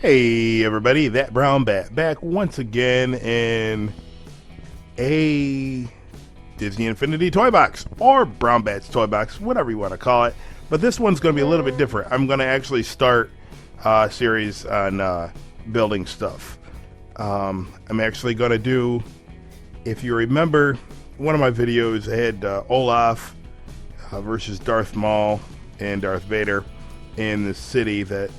Hey everybody, that brown bat back once again in a Disney Infinity toy box or Brown Bat's toy box, whatever you want to call it. But this one's going to be a little bit different. I'm going to actually start a series on building stuff. I'm actually going to do, if you remember, one of my videos I had Olaf versus Darth Maul and Darth Vader in the city that.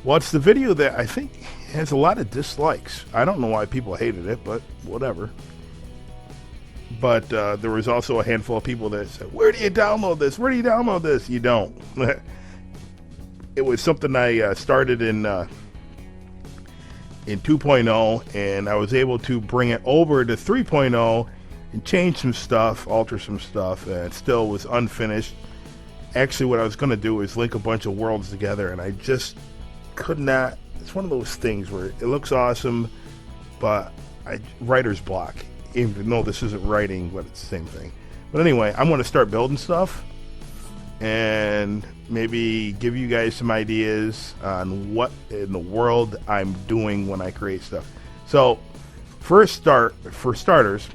Well, it's the video that I think has a lot of dislikes. I don't know why people hated it, but whatever. But there was also a handful of people that said, "Where do you download this? Where do you download this?" You don't. It was something I started in 2.0, and I was able to bring it over to 3.0 and change some stuff, alter some stuff, and it still was unfinished. Actually, what I was going to do is link a bunch of worlds together, and I just could not. It's one of those things where it looks awesome, but writer's block. Even though this isn't writing, but it's the same thing. But anyway, I'm going to start building stuff and maybe give you guys some ideas on what in the world I'm doing when I create stuff. So, for starters,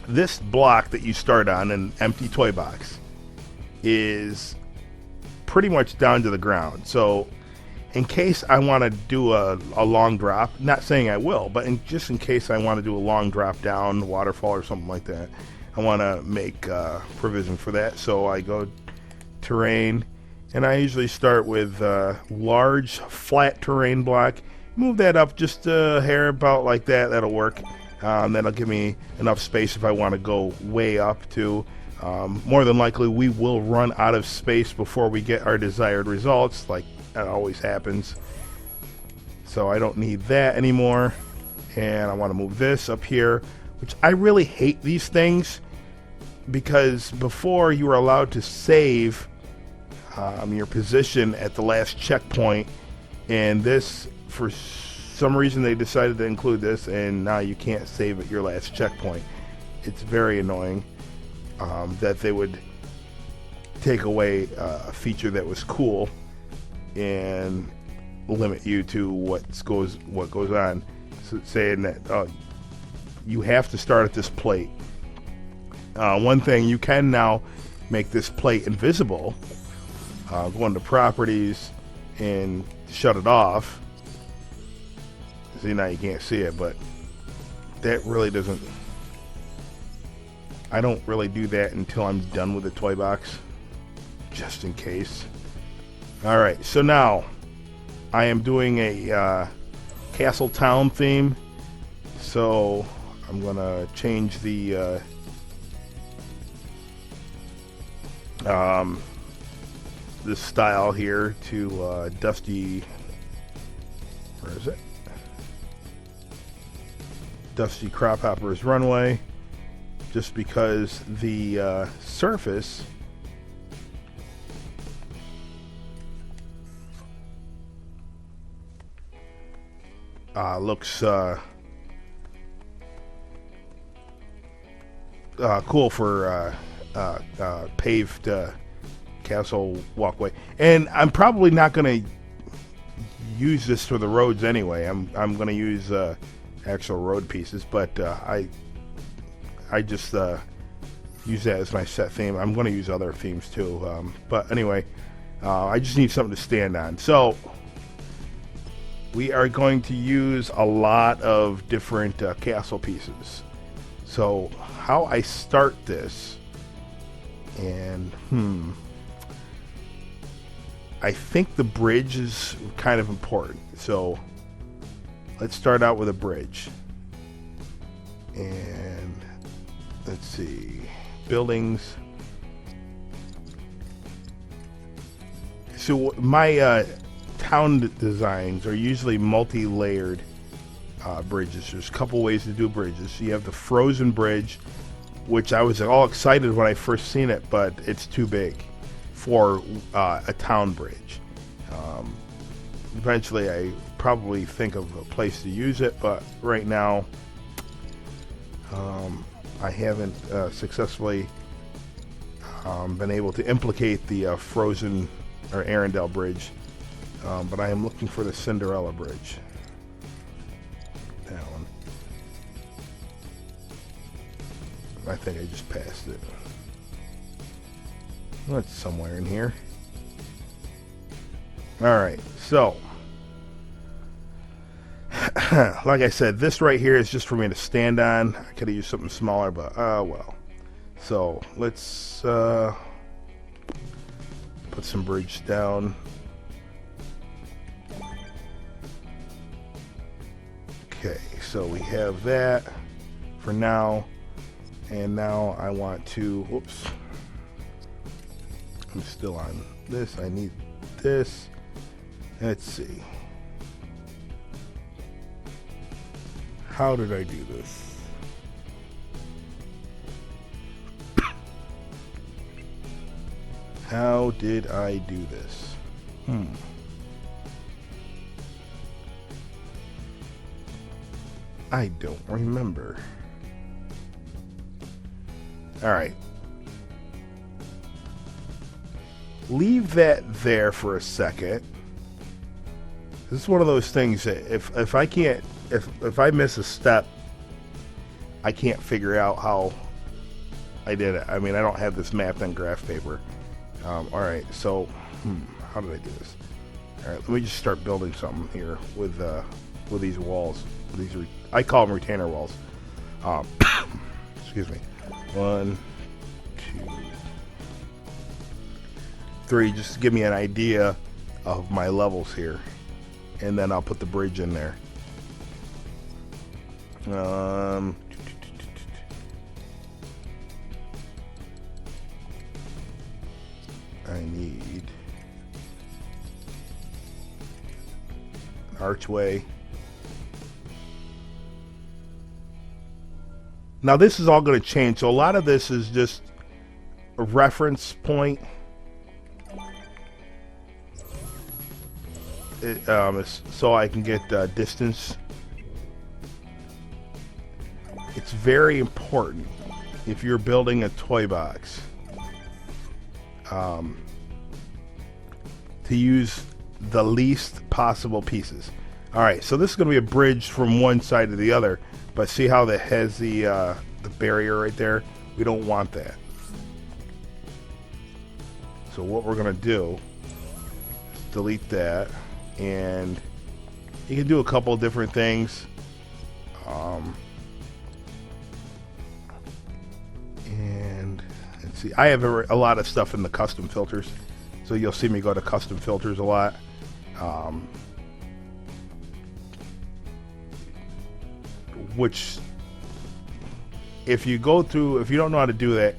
this block that you start on, an empty toy box, is pretty much down to the ground. So in case I want to do a long drop, not saying I will, but just in case I want to do a long drop down, waterfall or something like that, I want to make provision for that. So I go terrain, and I usually start with large flat terrain block, move that up just a hair about like that. That'll work. That'll give me enough space if I want to go way up to. More than likely we will run out of space before we get our desired results, like that always happens. So I don't need that anymore, and I want to move this up here, which I really hate these things, because before you were allowed to save your position at the last checkpoint, and this, for some reason they decided to include this, and now you can't save at your last checkpoint. It's very annoying. That they would take away a feature that was cool and limit you to what goes on. So saying that you have to start at this plate. One thing, you can now make this plate invisible. Go into properties and shut it off. See, now you can't see it, but that really doesn't. I don't really do that until I'm done with the toy box, just in case. Alright, so now I am doing a Castle Town theme, so I'm going to change the this style here to Dusty, where is it? Dusty Crophopper's Runway. Just because the surface looks cool for paved castle walkway. And I'm probably not going to use this for the roads anyway. I'm going to use actual road pieces, but I just use that as my set theme. I'm going to use other themes too. But anyway, I just need something to stand on. So we are going to use a lot of different castle pieces. So how I start this, and I think the bridge is kind of important. So let's start out with a bridge. And let's see, buildings. So my town designs are usually multi-layered bridges. There's a couple ways to do bridges. You have the frozen bridge, which I was all excited when I first seen it, but it's too big for a town bridge. Eventually I probably think of a place to use it, but right now I haven't successfully been able to implicate the Frozen or Arendelle Bridge But I am looking for the Cinderella Bridge. That one. I think I just passed it. That's somewhere in here. Alright, so like I said, this right here is just for me to stand on. I could have used something smaller, but well. So let's put some bridge down. Okay, so we have that for now. And now I want to, whoops, I'm still on this. I need this. Let's see. How did I do this? How did I do this? I don't remember. Alright. Leave that there for a second. This is one of those things that if I can't, if I miss a step, I can't figure out how I did it. I mean, I don't have this mapped on graph paper. Alright, so how did I do this? Alright, let me just start building something here with these walls. These I call them retainer walls. Excuse me. 1, 2, 3, just to give me an idea of my levels here, and then I'll put the bridge in there. I need an archway. Now this is all going to change, so a lot of this is just a reference point. So I can get distance. It's very important if you're building a toy box to use the least possible pieces. Alright, so this is going to be a bridge from one side to the other, but see how that has the barrier right there? We don't want that. So what we're going to do is delete that, and you can do a couple of different things. And let's see, I have a lot of stuff in the custom filters, so you'll see me go to custom filters a lot. Which, if you go through, if you don't know how to do that,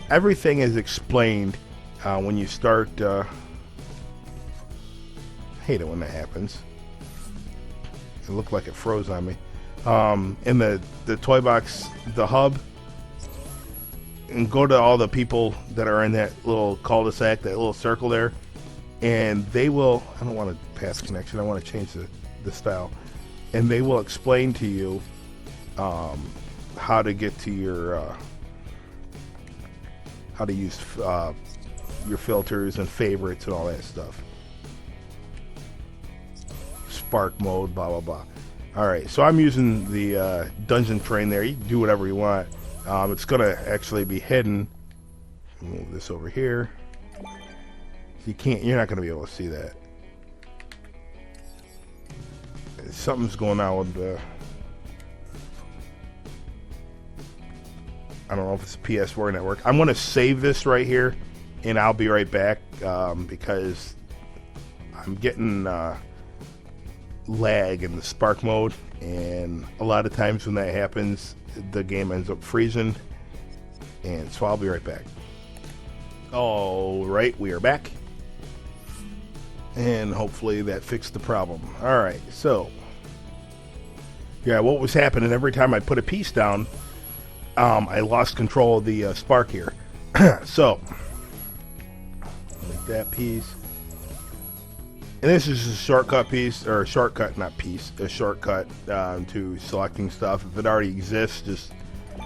everything is explained when you start. I hate it when that happens. It looked like it froze on me. In the toy box, the hub, and go to all the people that are in that little cul-de-sac, that little circle there, and they will, I don't want to pass connection, I want to change the style, and they will explain to you how to get to your how to use your filters and favorites and all that stuff. Spark mode, blah blah blah. Alright, so I'm using the dungeon train there. You can do whatever you want. It's gonna actually be hidden. Move this over here. You're not gonna be able to see that. Something's going on with the, I don't know if it's a PS4 network. I'm going to save this right here, and I'll be right back because I'm getting lag in the spark mode, and a lot of times when that happens, the game ends up freezing, and so I'll be right back. All right, we are back, and hopefully that fixed the problem. All right, so yeah, what was happening every time I put a piece down, I lost control of the spark here. So, like that piece. And this is a shortcut piece, or a shortcut, not piece, a shortcut to selecting stuff. If it already exists, just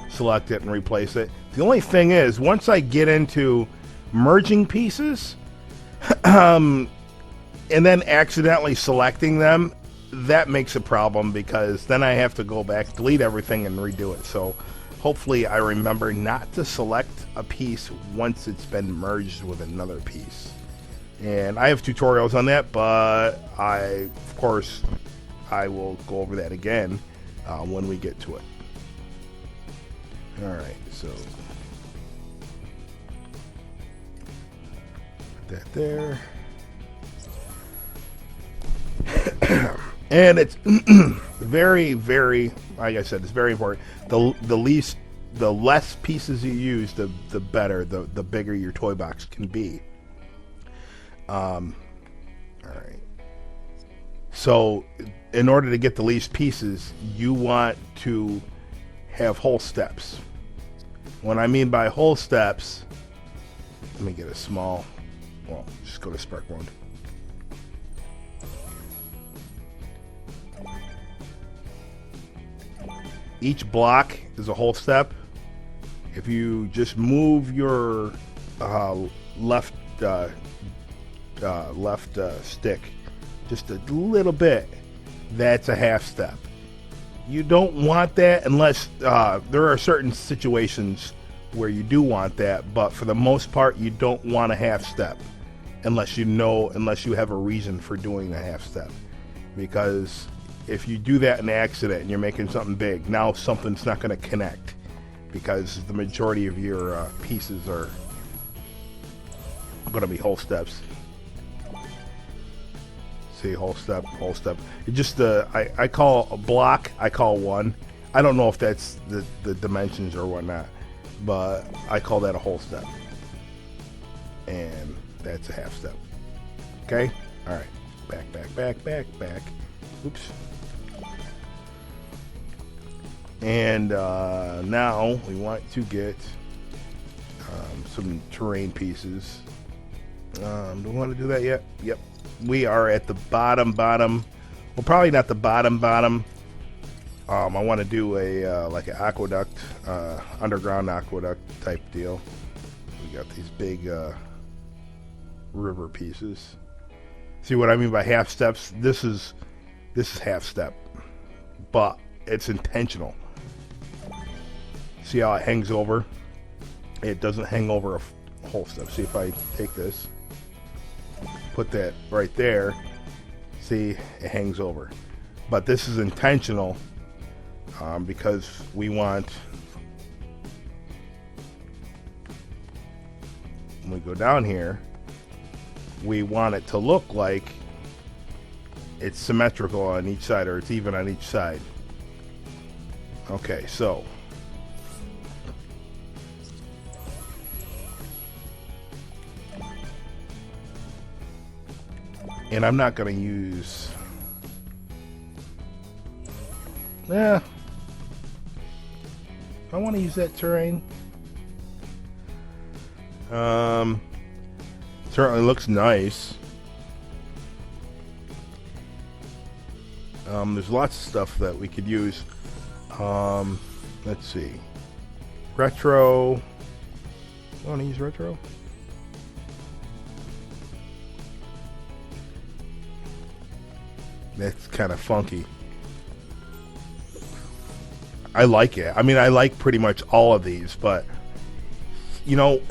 select it and replace it. The only thing is, once I get into merging pieces, and then accidentally selecting them, that makes a problem because then I have to go back, delete everything, and redo it. So hopefully I remember not to select a piece once it's been merged with another piece. And I have tutorials on that, but of course, I will go over that again when we get to it. Alright, so put that there. And it's very, very, like I said, it's very important. The less pieces you use, the better, the bigger your toy box can be. All right. So, in order to get the least pieces, you want to have whole steps. What I mean by whole steps, let me get a small. Well, just go to Spark Mode. Each block is a whole step. If you just move your left stick just a little bit, that's a half step. You don't want that unless there are certain situations where you do want that, but for the most part, you don't want a half step unless you have a reason for doing the half step, because if you do that in accident and you're making something big, now something's not going to connect because the majority of your pieces are going to be whole steps. See, whole step. It just I call a block, I call one. I don't know if that's the dimensions or whatnot, but I call that a whole step. And that's a half step. Okay? All right. Back. Oops. And now we want to get some terrain pieces. Do we want to do that yet? Yep. We are at the bottom. Well, probably not the bottom. I want to do a like an aqueduct, underground aqueduct type deal. We got these big river pieces. See what I mean by half steps? This is half step, but it's intentional. See how it hangs over? It doesn't hang over a whole step. See if I take this, put that right there, see, it hangs over. But this is intentional because we want, when we go down here, we want it to look like it's symmetrical on each side, or it's even on each side. Okay, so and I'm not going to use I want to use that terrain. Certainly looks nice. There's lots of stuff that we could use. Let's see. Retro. Want to use retro? That's kind of funky. I like it. I mean, I like pretty much all of these, but you know,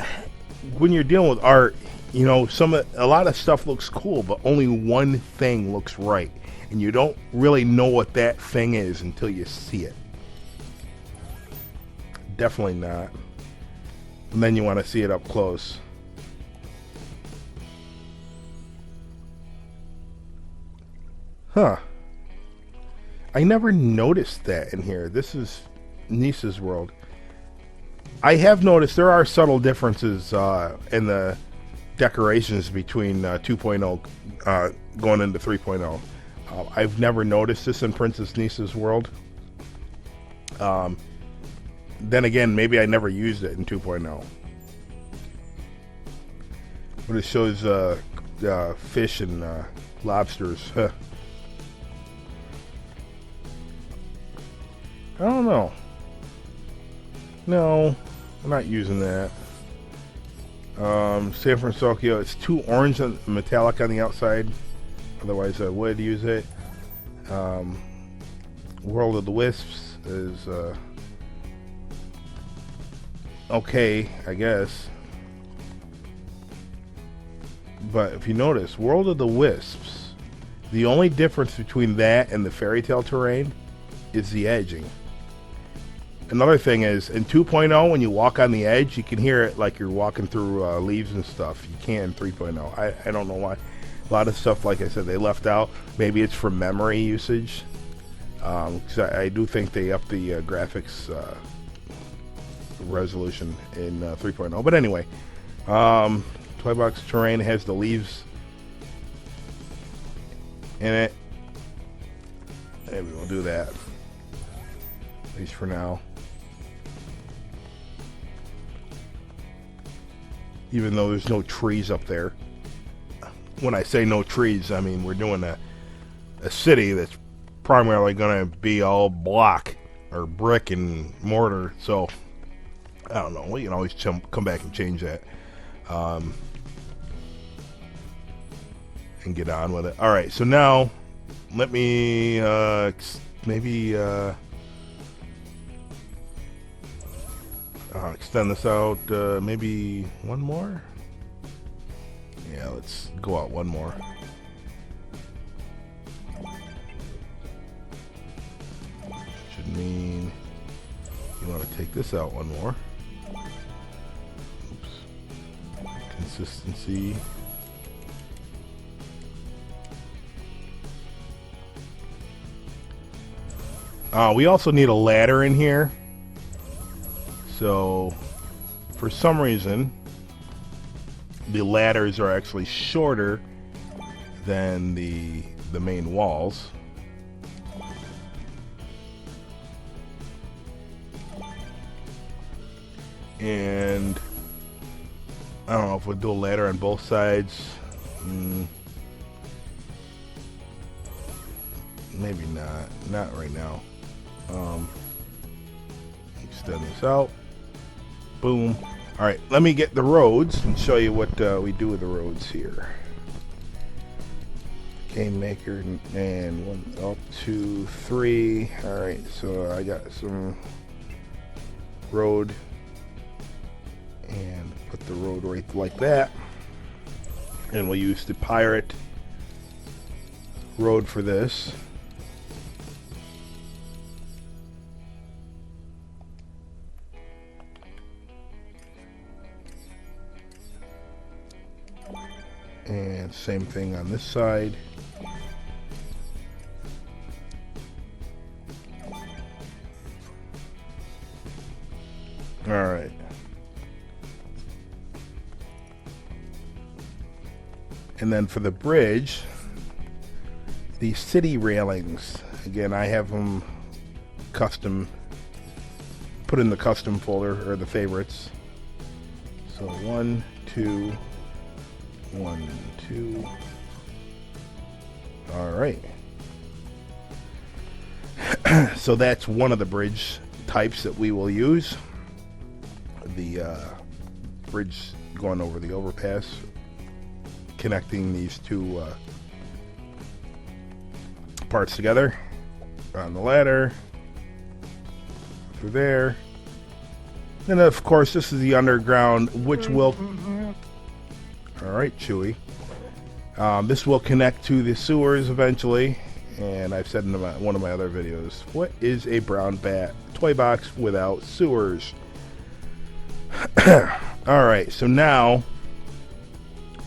when you're dealing with art, you know, a lot of stuff looks cool, but only one thing looks right, and you don't really know what that thing is until you see it. Definitely not. And then you want to see it up close. Huh. I never noticed that in here. This is Nisa's World. I have noticed there are subtle differences in the decorations between 2.0 going into 3.0. I've never noticed this in Princess Nisa's World. Then again, maybe I never used it in 2.0. But it shows fish and lobsters. I don't know. No, I'm not using that. San Francisco, it's too orange and metallic on the outside. Otherwise, I would use it. World of the Wisps is okay, I guess. But if you notice, World of the Wisps, the only difference between that and the Fairy Tale terrain is the edging. Another thing is, in 2.0, when you walk on the edge, you can hear it like you're walking through leaves and stuff. You can't in 3.0. I don't know why. A lot of stuff, like I said, they left out. Maybe it's for memory usage. Because I do think they upped the graphics resolution in 3.0. But anyway, Toy Box Terrain has the leaves in it. Maybe we'll do that, at least for now. Even though there's no trees up there. When I say no trees, I mean we're doing a city that's primarily going to be all block or brick and mortar. So I don't know. We can always come back and change that, and get on with it. All right. So now let me maybe extend this out. Maybe one more. Yeah, let's go out one more. Should mean you want to take this out one more. Oops. Consistency. We also need a ladder in here. So, for some reason, the ladders are actually shorter than the main walls. And I don't know if we'll do a ladder on both sides. Maybe not. Not right now. Extend this out. Boom. Alright, let me get the roads and show you what we do with the roads here. Game Maker and 1, 2, 3. Alright, so I got some road and put the road right like that. And we'll use the pirate road for this. And same thing on this side. All right. And then for the bridge, the city railings. Again, I have them custom, put in the custom folder or the favorites. So 1, 2, 1, 2. All right. So that's one of the bridge types that we will use. The bridge going over the overpass, connecting these two parts together on the ladder through there. And of course, this is the underground, which will. All right, Chewy. This will connect to the sewers eventually, and I've said in one of my other videos, what is a brown bat toy box without sewers? All right, so now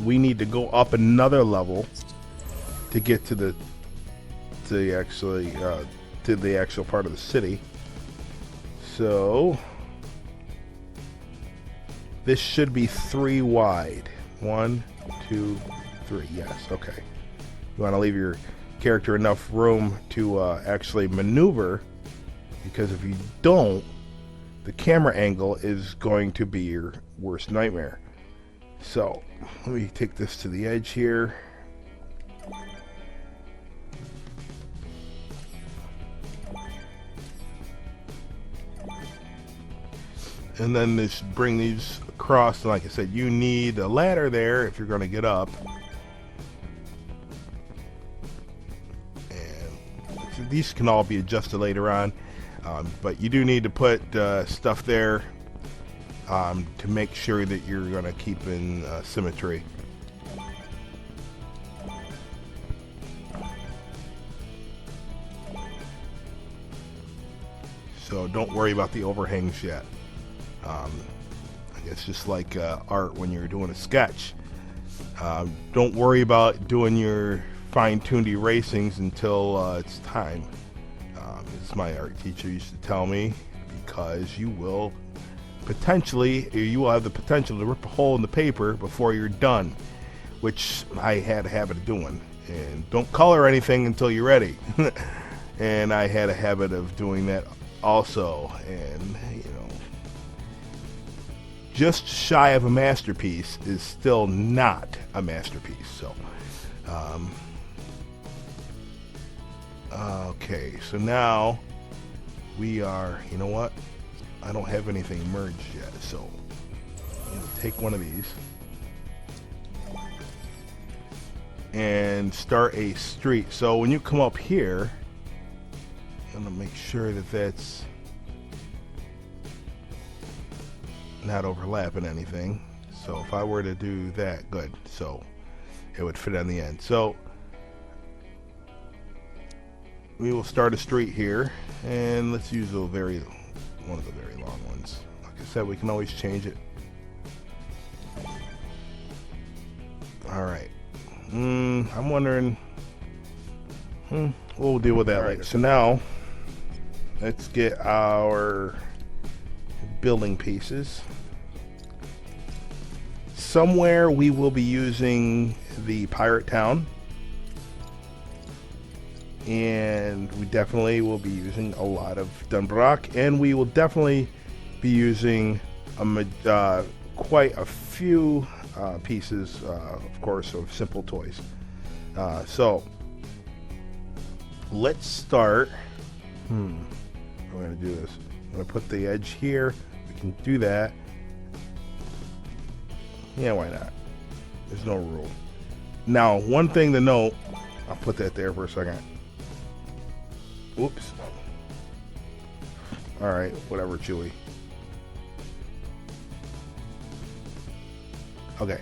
we need to go up another level to get to the actual part of the city. So this should be 3 wide. 1, 2, 3. Yes, okay. You want to leave your character enough room to actually maneuver, because if you don't, the camera angle is going to be your worst nightmare. So let me take this to the edge here. And then just bring these across. And like I said, you need a ladder there if you're going to get up. these can all be adjusted later on, but you do need to put stuff there to make sure that you're going to keep in symmetry. So don't worry about the overhangs yet. It's just like art when you're doing a sketch. Don't worry about doing your fine-tuned erasings until it's time. As my art teacher used to tell me, because you will have the potential to rip a hole in the paper before you're done, which I had a habit of doing. And don't color anything until you're ready. And I had a habit of doing that also, and just shy of a masterpiece is still not a masterpiece. So okay, so now we are, you know what, I don't have anything merged yet, so take one of these and start a street. So when you come up here, I'm gonna make sure that that's not overlapping anything. So if I were to do that, good. So it would fit on the end. So we will start a street here, and let's use one of the very long ones. Like I said, we can always change it. All right. I'm wondering. We'll deal with that later. So now, let's get our building pieces. Somewhere we will be using the pirate town, and we definitely will be using a lot of Dunbrock, and we will definitely be using quite a few pieces, of course, of Simple Toys. So let's start. We're going to do this. I'm going to put the edge here. We can do that. Yeah, why not? There's no rule. Now, one thing to note, I'll put that there for a second. Whoops. Alright, whatever, Chewy. Okay.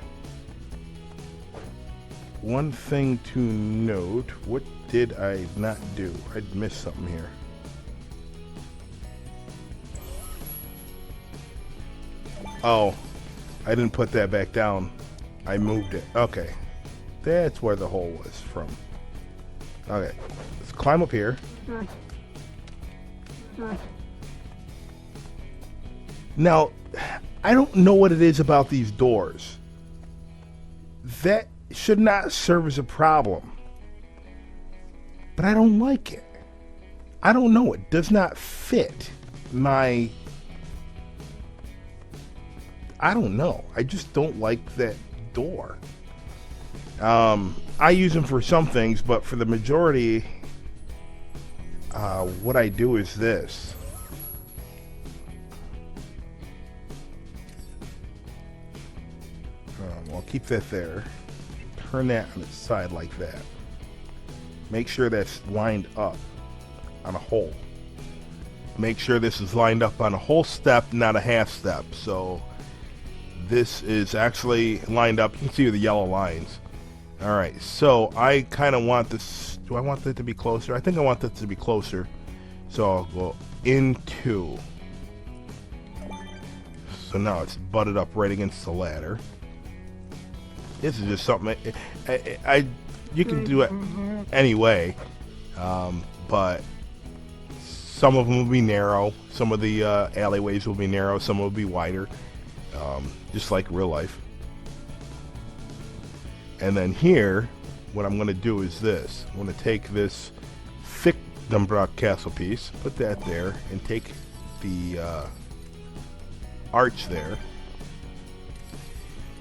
One thing to note, what did I not do? I missed something here. Oh, I didn't put that back down. I moved it. Okay. That's where the hole was from. Okay. Let's climb up here. Now, I don't know what it is about these doors. That should not serve as a problem. But I don't like it. I don't know. It does not fit my... I don't know. I just don't like that door. I use them for some things, but for the majority, what I do is this. I'll keep that there. Turn that on its side like that. Make sure that's lined up on a hole. Make sure this is lined up on a whole step, not a half step. So this is actually lined up. You can see the yellow lines. Alright, so I kind of want this. Do I want that to be closer? I think I want that to be closer. So I'll go into. So now it's butted up right against the ladder. This is just something you can do it anyway, but some of them will be narrow. Some of the alleyways will be narrow. Some will be wider, just like real life. And then here, what I'm going to do is this. I'm going to take this thick Dunbrock Castle piece, put that there, and take the arch there.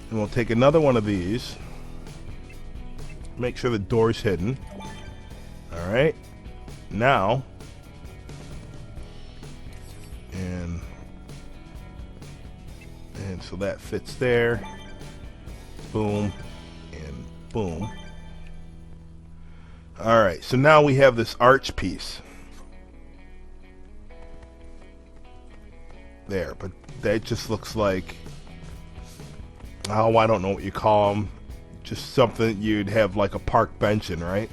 And we'll take another one of these. Make sure the door's hidden. Alright. Now, and so that fits there. Boom. And boom. Alright, so now we have this arch piece. There, but that just looks like, oh, I don't know what you call them. Just something you'd have like a park bench in, right?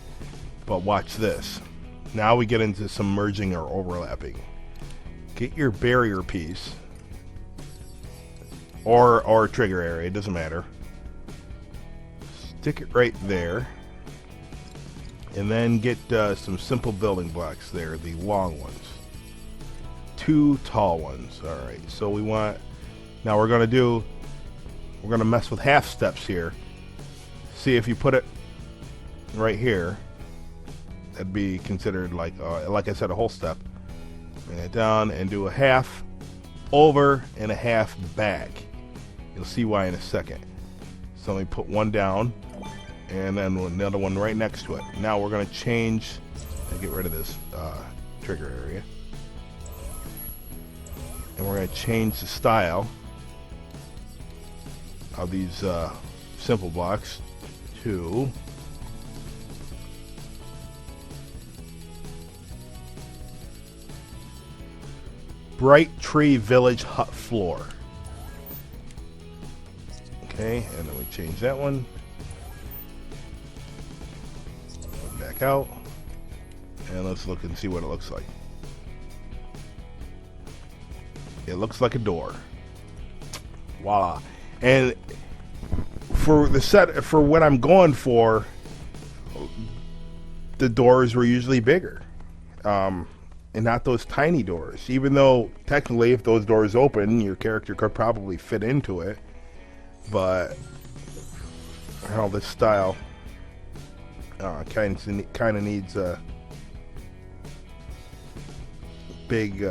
But watch this. Now we get into some merging or overlapping. Get your barrier piece. Or trigger area, it doesn't matter. Stick it right there. And then get some simple building blocks there, the long ones. 2 tall ones. Alright, so we want... Now we're going to mess with half steps here. See, if you put it right here, that'd be considered like I said, a whole step. Bring it down and do a half over and a half back. You'll see why in a second. So let me put one down and then another one right next to it. Now we're going to change and get rid of this trigger area. And we're going to change the style of these simple blocks to Bright Tree Village Hut Floor. Okay, and then we change that one. Back out. And let's look and see what it looks like. It looks like a door. Voila. And for the set, for what I'm going for, the doors were usually bigger. And not those tiny doors. Even though, technically, if those doors open, your character could probably fit into it. But, how this style kind of needs a big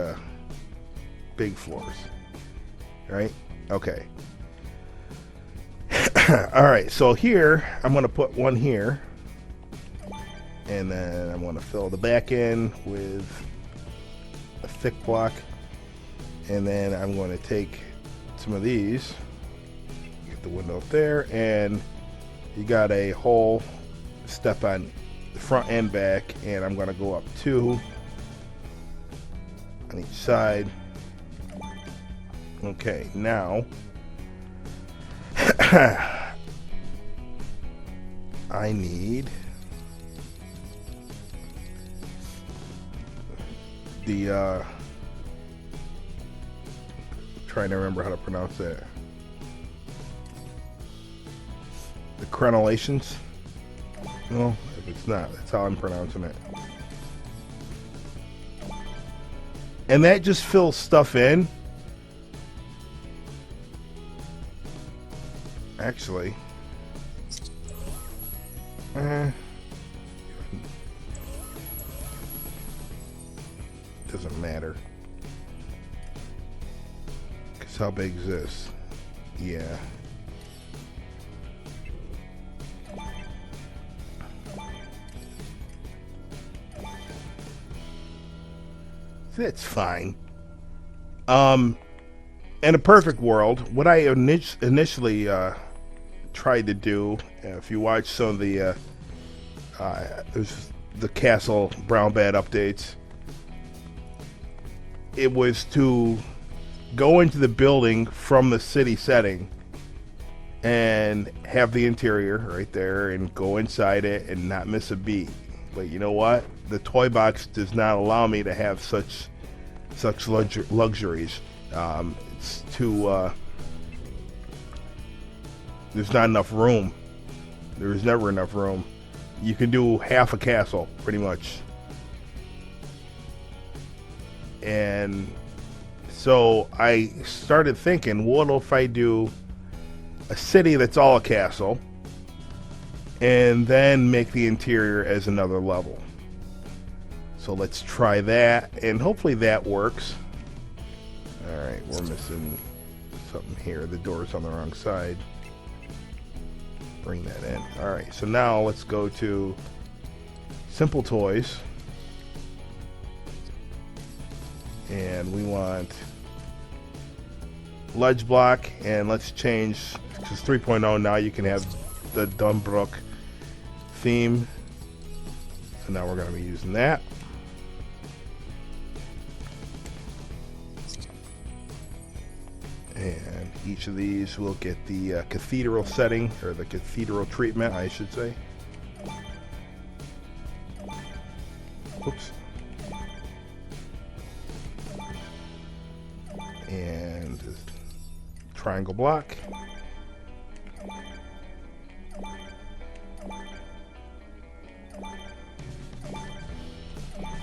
floors. Right? Okay. Alright, so here, I'm going to put one here. And then I'm going to fill the back end with a thick block. And then I'm going to take some of these. Get the window up there. And you got a whole step on the front and back. And I'm going to go up 2 on each side. Okay, now I need the trying to remember how to pronounce that. The crenellations? No, if it's not, that's how I'm pronouncing it. And that just fills stuff in. Actually, doesn't matter. Cause how big is this? Yeah. That's fine. In a perfect world, what I initially tried to do, if you watch some of the there's the Castle Brown Bad updates, it was to go into the building from the city setting and have the interior right there and go inside it and not miss a beat. But you know what? The toy box does not allow me to have such luxuries. It's too there's not enough room. There's never enough room. You can do half a castle pretty much. And so I started thinking, what if I do a city that's all a castle and then make the interior as another level? So let's try that, and hopefully that works. Alright, we're missing something here. The door's on the wrong side. Bring that in. Alright, so now let's go to Simple Toys. And we want ledge block, and let's change, because 3.0 now you can have the Dunbrook theme. So now we're going to be using that. And each of these will get the cathedral setting, or the cathedral treatment, I should say. Oops. And triangle block.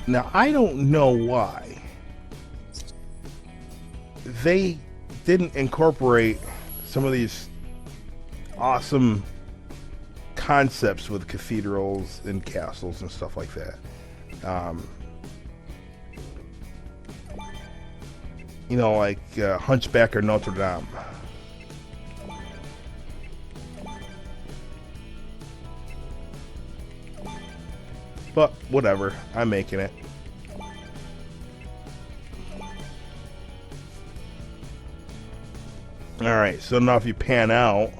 Now, I don't know why they didn't incorporate some of these awesome concepts with cathedrals and castles and stuff like that. You know, like Hunchback or Notre Dame. But whatever, I'm making it. Alright, so now if you pan out,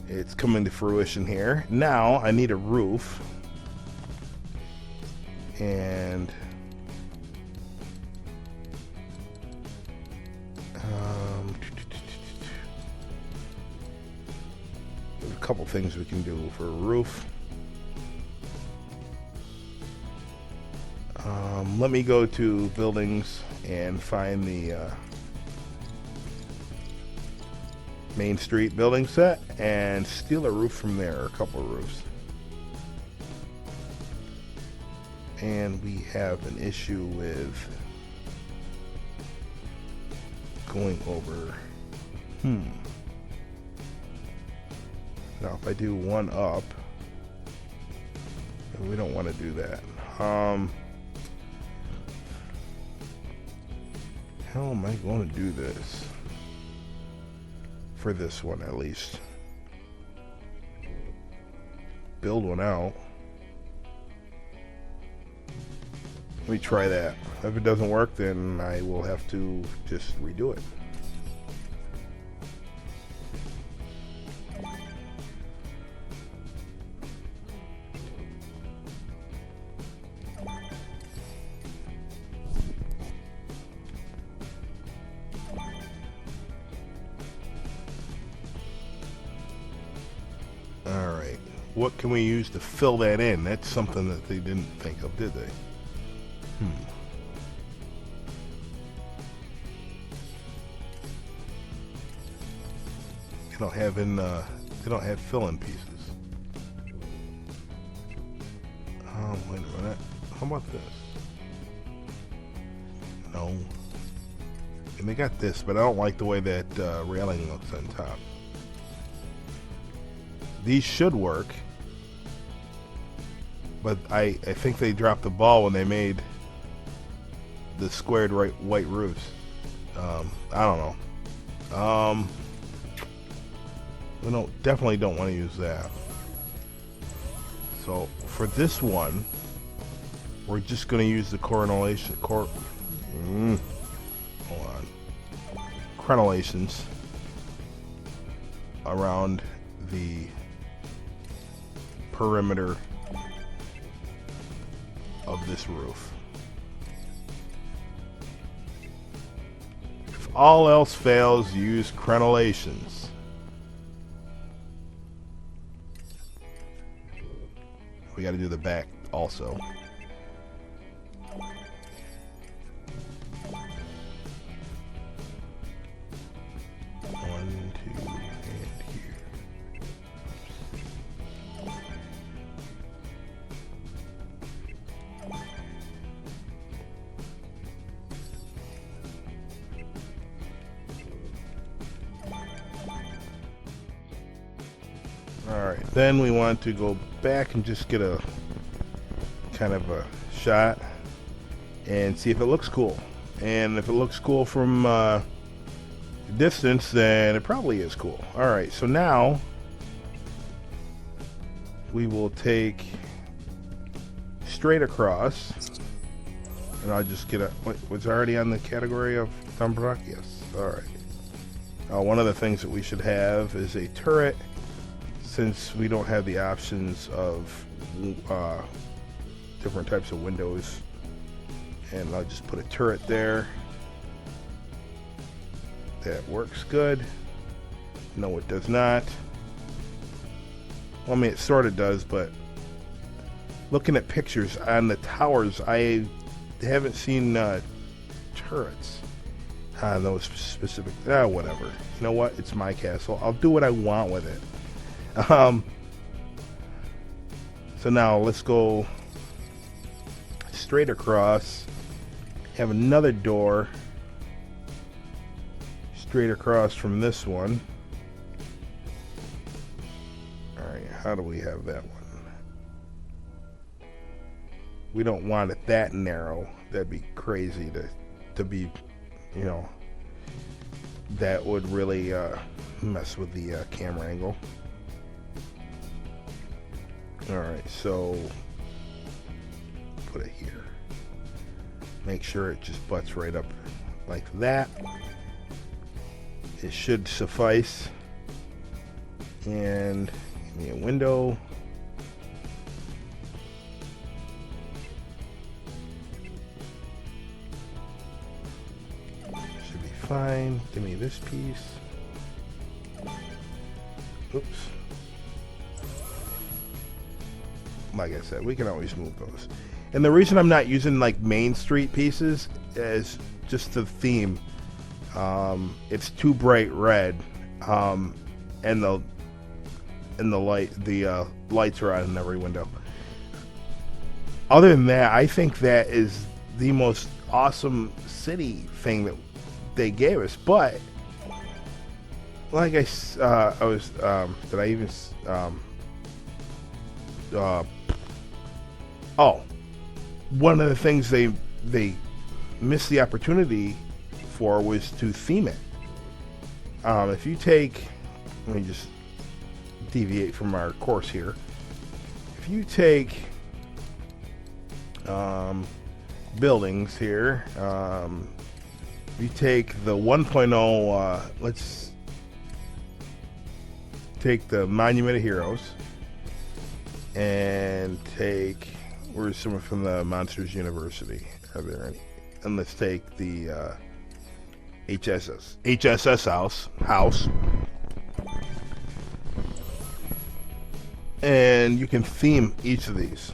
it's coming to fruition here. Now I need a roof. And there's a couple things we can do for a roof. Let me go to buildings and find the Main Street building set and steal a roof from there, or a couple of roofs. And we have an issue with going over. Now if I do one up, we don't want to do that. How am I going to do this? For this one, at least. Build one out. Let me try that. If it doesn't work, then I will have to just redo it. Alright, what can we use to fill that in? That's something that they didn't think of, did they? They don't have fill-in pieces. Oh, wait a minute. How about this? No. And they got this, but I don't like the way that railing looks on top. These should work, but I think they dropped the ball when they made the squared white roofs. I don't know. We definitely don't want to use that. So for this one, we're just going to use the crenellations around the perimeter of this roof. If all else fails, use crenellations. We got to do the back also. One, two, and here. Alright, then we want to go back and just get a kind of a shot and see if it looks cool. And if it looks cool from distance, then it probably is cool. Alright, so now we will take straight across, and I'll just get a... was already on the category of thumb block? Yes. Alright. One of the things that we should have is a turret, since we don't have the options of different types of windows. And I'll just put a turret there. That works good. No, it does not. Well, I mean, it sort of does, but looking at pictures on the towers, I haven't seen turrets on those specific. Whatever. You know what? It's my castle. I'll do what I want with it. So now let's go straight across. Have another door straight across from this one. Alright, how do we have that one? We don't want it that narrow. That'd be crazy to be, you know, that would really mess with the camera angle. Alright, so put it here. Make sure it just butts right up like that. It should suffice. And give me a window. Should be fine. Give me this piece. Oops. Like I said, we can always move those. And the reason I'm not using like Main Street pieces is just the theme. It's too bright red, and the lights are on in every window. Other than that, I think that is the most awesome city thing that they gave us. But like I was, did I even? One of the things they missed the opportunity for was to theme it. If you take, let me just deviate from our course here. If you take buildings here, if you take the 1.0, let's take the Monument of Heroes, and take, where's someone from the Monsters University? Are there any? And let's take the HSS house. And you can theme each of these.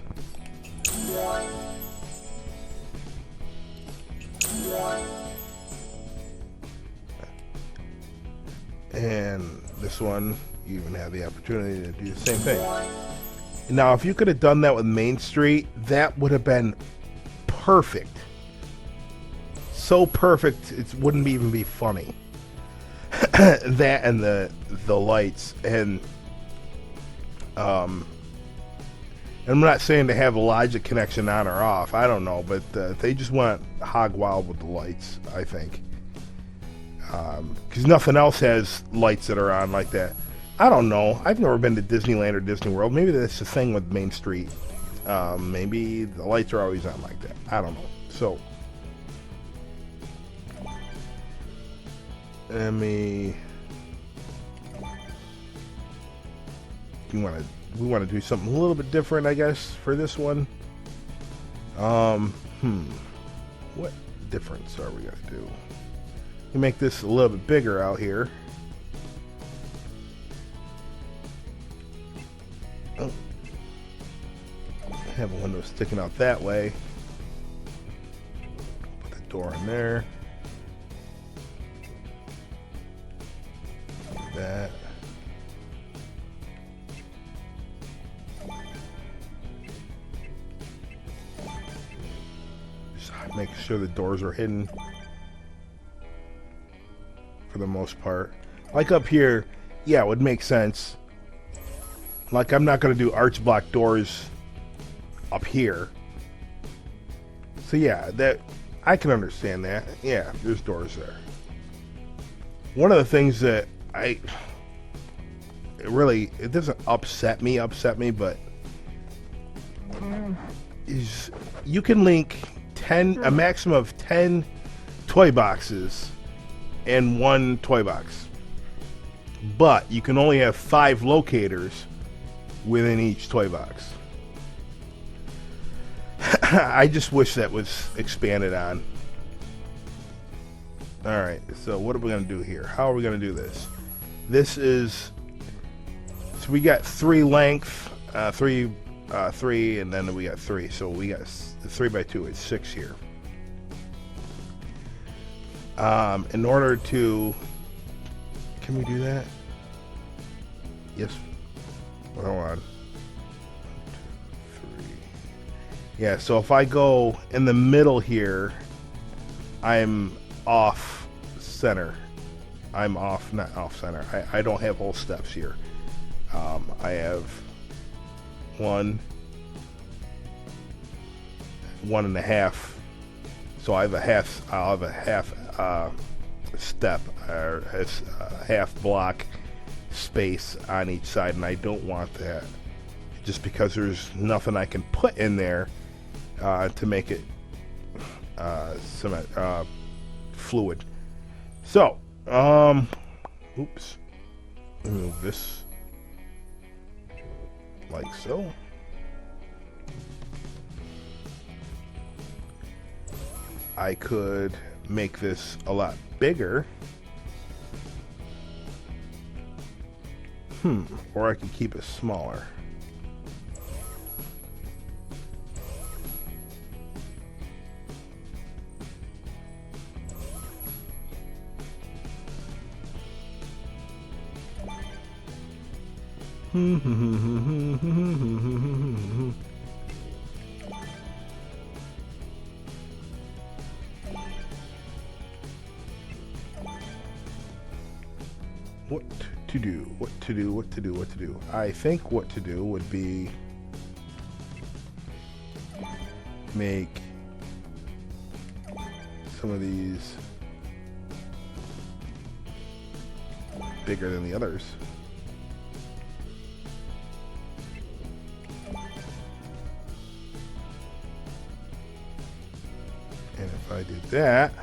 And this one, you even have the opportunity to do the same thing. Now, if you could have done that with Main Street, that would have been perfect. So perfect, it wouldn't even be funny. That and the lights, and I'm not saying to have a logic connection on or off. I don't know, but they just went hog wild with the lights, I think. Because nothing else has lights that are on like that. I don't know. I've never been to Disneyland or Disney World. Maybe that's the thing with Main Street. Maybe the lights are always on like that. I don't know. So, let me. We want to do something a little bit different, I guess, for this one. What difference are we gonna do? We make this a little bit bigger out here. Oh. Have a window sticking out that way. Put the door in there. Like that. Just make sure the doors are hidden for the most part. Like up here, yeah, it would make sense. Like, I'm not going to do arch block doors up here. So yeah, that I can understand that. Yeah, there's doors there. One of the things that it doesn't upset me, but is you can link a maximum of 10 toy boxes in one toy box. But you can only have 5 locators within each toy box. I just wish that was expanded on. Alright, so what are we going to do here? How are we going to do this? This is... So we got 3 length, 3, and then we got 3. So we got 3 by 2, it's 6 here. In order to... Can we do that? Yes. Hold on. 1, 2, 3. Yeah, so if I go in the middle here, I'm off center. I'm off, not off center. I don't have whole steps here. I have 1, 1.5. So I have a half. I'll have a half step or a half block space on each side, and I don't want that. Just because there's nothing I can put in there to make it fluid. So, oops. Move this like so. I could make this a lot bigger. Or I could keep it smaller. What to do? What to do? What to do? What to do? I think what to do would be make some of these bigger than the others. And if I did that,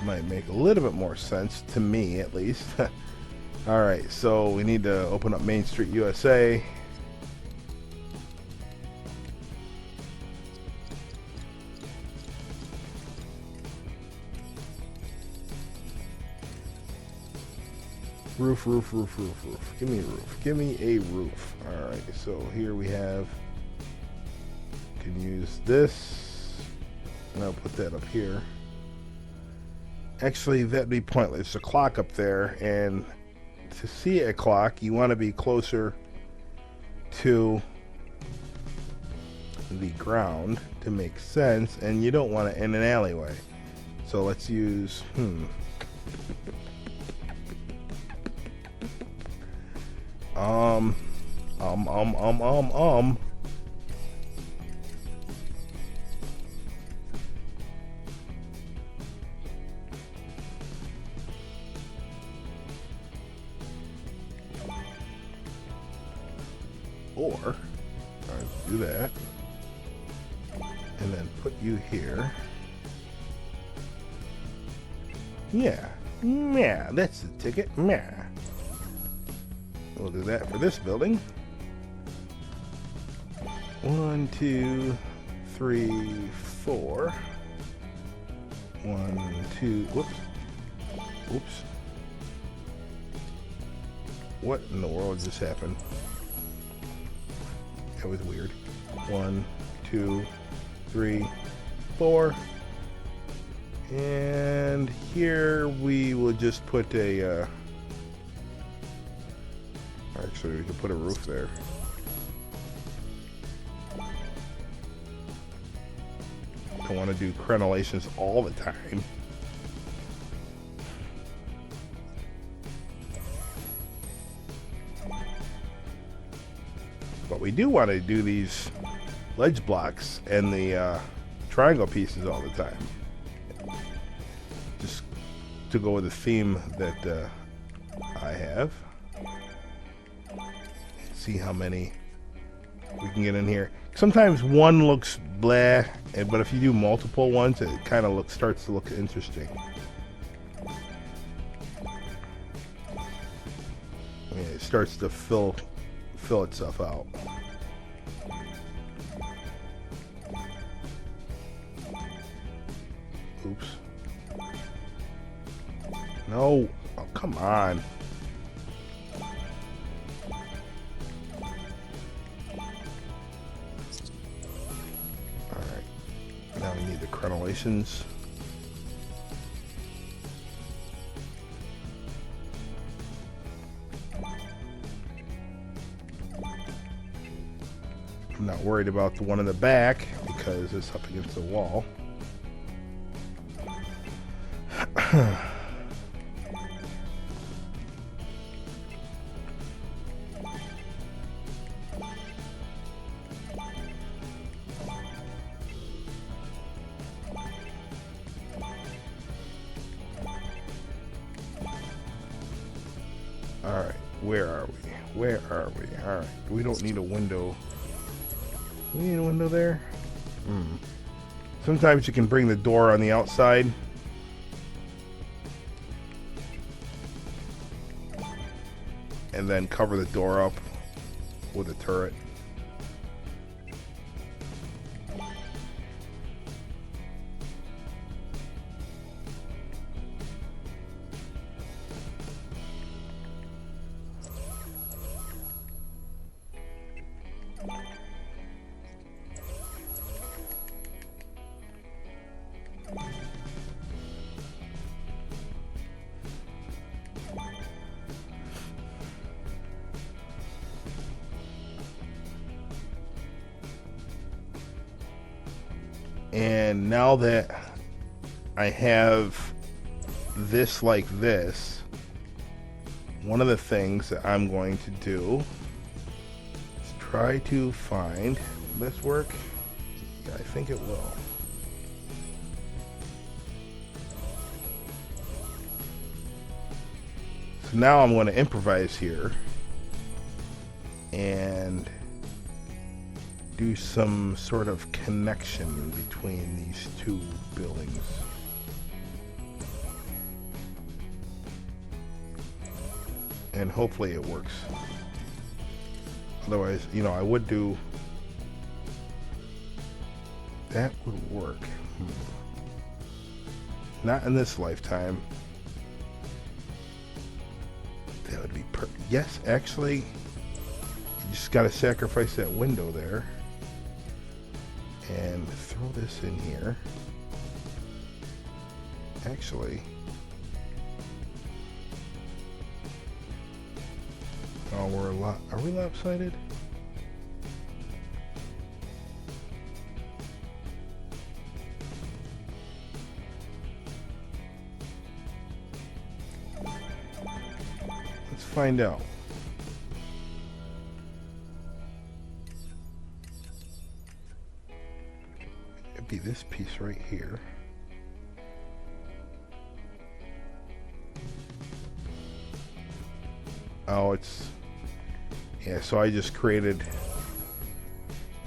might make a little bit more sense to me, at least. All right, so we need to open up Main Street USA. Roof, roof, roof, roof, roof. Give me a roof. Give me a roof. All right, so here we have, can use this, and I'll put that up here. Actually, that'd be pointless. There's a clock up there, and to see a clock, you want to be closer to the ground to make sense, and you don't want it in an alleyway. So let's use, Or, let's do that, and then put you here. Yeah, that's the ticket. Yeah. We'll do that for this building. 1, 2, 3, 4. 1, 2. Whoops. Oops. What in the world just happened? That was weird. 1, 2, 3, 4. And here we will just put a, actually we could put a roof there. Don't want to do crenellations all the time. But we do want to do these ledge blocks and the triangle pieces all the time. Just to go with the theme that I have. See how many we can get in here. Sometimes one looks blah, but if you do multiple ones, it kind of starts to look interesting. I mean, it starts to fill itself out. No. Oh, come on. Alright. Now we need the crenellations. I'm not worried about the one in the back because it's up against the wall. Alright, where are we? Where are we? Alright, we don't need a window. We need a window there? Sometimes you can bring the door on the outside. And then cover the door up with a turret. And now that I have this like this, one of the things that I'm going to do is try to find, will this work? Yeah, I think it will. So now I'm going to improvise here and do some sort of connection between these two buildings. And hopefully it works. Otherwise, you know, I would do... That would work. Not in this lifetime. That would be yes, actually, you just gotta sacrifice that window there. And throw this in here. Actually, oh, are we lopsided? Let's find out. Be this piece right here. Oh, it's... Yeah, so I just created...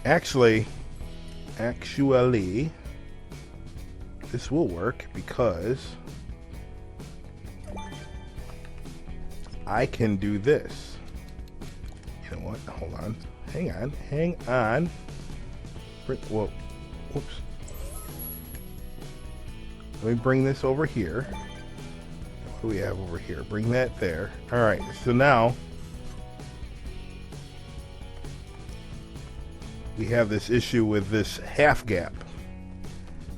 Actually, this will work because I can do this. You know what? Hold on. Hang on. Whoa. Whoops. Let me bring this over here. What do we have over here? Bring that there. Alright, so now we have this issue with this half gap.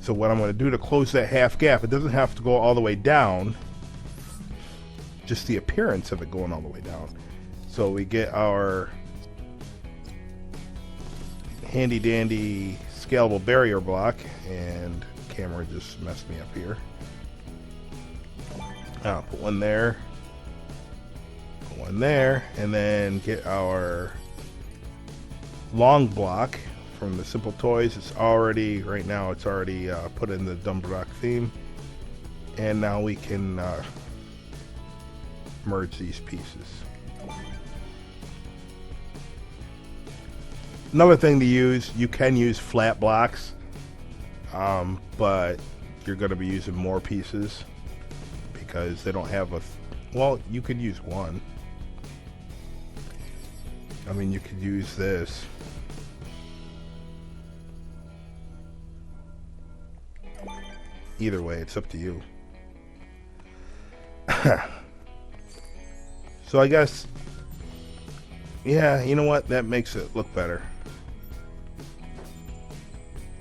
So what I'm going to do to close that half gap, it doesn't have to go all the way down. Just the appearance of it going all the way down. So we get our handy dandy scalable barrier block, and camera just messed me up here. I'll put one there, and then get our long block from the Simple Toys. It's already, right now, it's already put in the Dumb Block theme, and now we can merge these pieces. Another thing to use, you can use flat blocks, but you're going to be using more pieces because they don't have a... Well, you could use one. I mean, you could use this. Either way, it's up to you. So I guess, yeah, you know what? That makes it look better.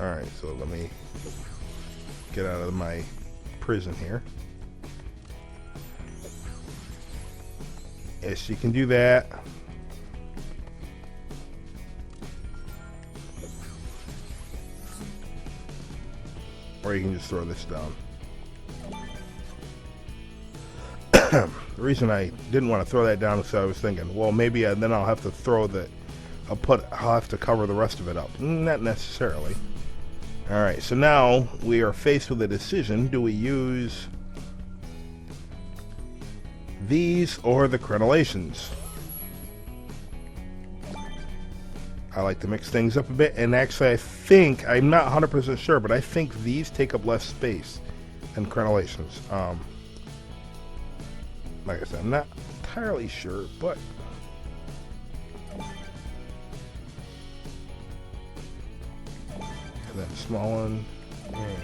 Alright, so let me get out of my prison here. Yes, you can do that. Or you can just throw this down. The reason I didn't want to throw that down is I was thinking, well, maybe then I'll have to I'll have to cover the rest of it up. Not necessarily. Alright, so now we are faced with a decision. Do we use these or the crenellations? I like to mix things up a bit, and actually I think, I'm not 100% sure, but I think these take up less space than crenellations. Like I said, I'm not entirely sure, but and then small one, and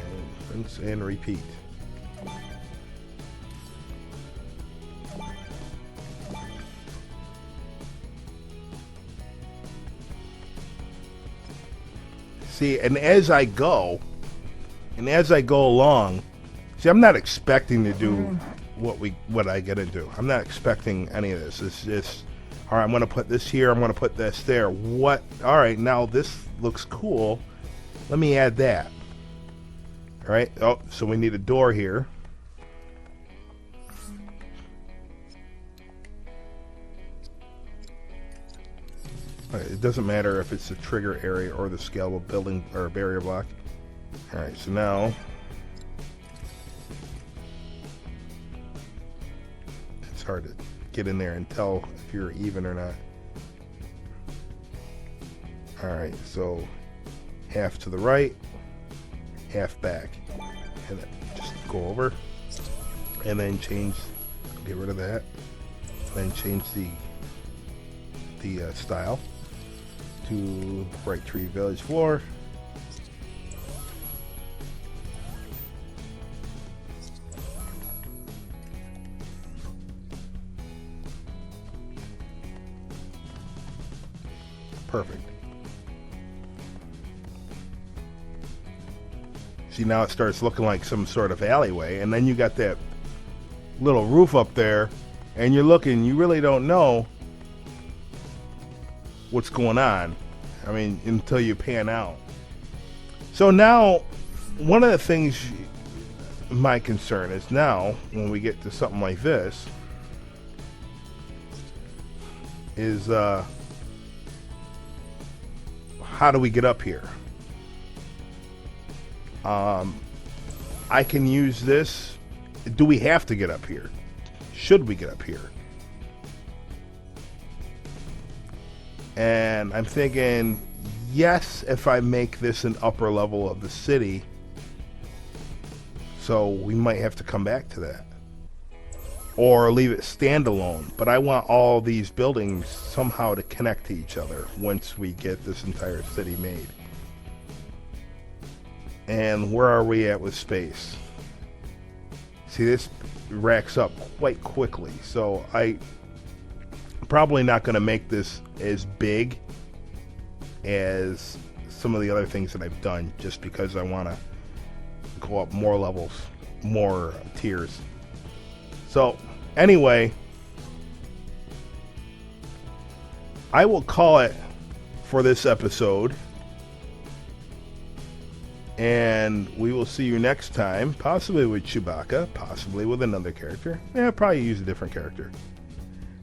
rinse and repeat. See, and as I go along, see, I'm not expecting to do what I get into. I'm not expecting any of this. It's just, all right, I'm going to put this here. I'm going to put this there. All right, now this looks cool. Let me add that. All right. Oh, so we need a door here. All right, it doesn't matter if it's the trigger area or the scalable building or barrier block. All right, so now it's hard to get in there and tell if you're even or not. All right, so half to the right, half back, and then just go over, and then change. Get rid of that. Then change the style to Bright Tree Village floor. Perfect. See, now it starts looking like some sort of alleyway, and then you got that little roof up there, and you're looking, you really don't know what's going on. I mean, until you pan out. So now, one of the things, my concern is now, when we get to something like this, is how do we get up here? I can use this. Do we have to get up here? Should we get up here? And I'm thinking, yes, if I make this an upper level of the city. So we might have to come back to that. Or leave it standalone. But I want all these buildings somehow to connect to each other once we get this entire city made. And where are we at with space? See, this racks up quite quickly. So I'm probably not going to make this as big as some of the other things that I've done, just because I want to go up more levels, more tiers. So anyway, I will call it for this episode, and we will see you next time, possibly with Chewbacca, possibly with another character. Yeah, probably use a different character.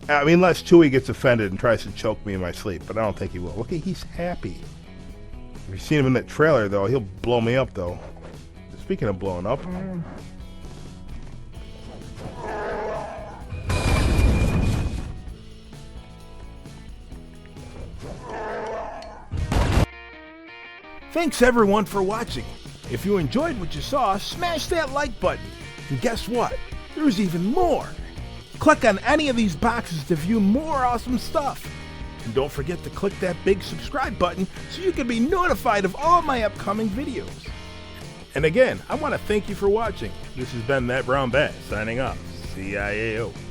I mean, unless Chewie gets offended and tries to choke me in my sleep, but I don't think he will. Look, he's happy. If you've seen him in that trailer, though, he'll blow me up, though. Speaking of blowing up, thanks everyone for watching. If you enjoyed what you saw, smash that like button. And guess what? There's even more. Click on any of these boxes to view more awesome stuff. And don't forget to click that big subscribe button so you can be notified of all my upcoming videos. And again, I want to thank you for watching. This has been That Brown Bat signing off. CIAO.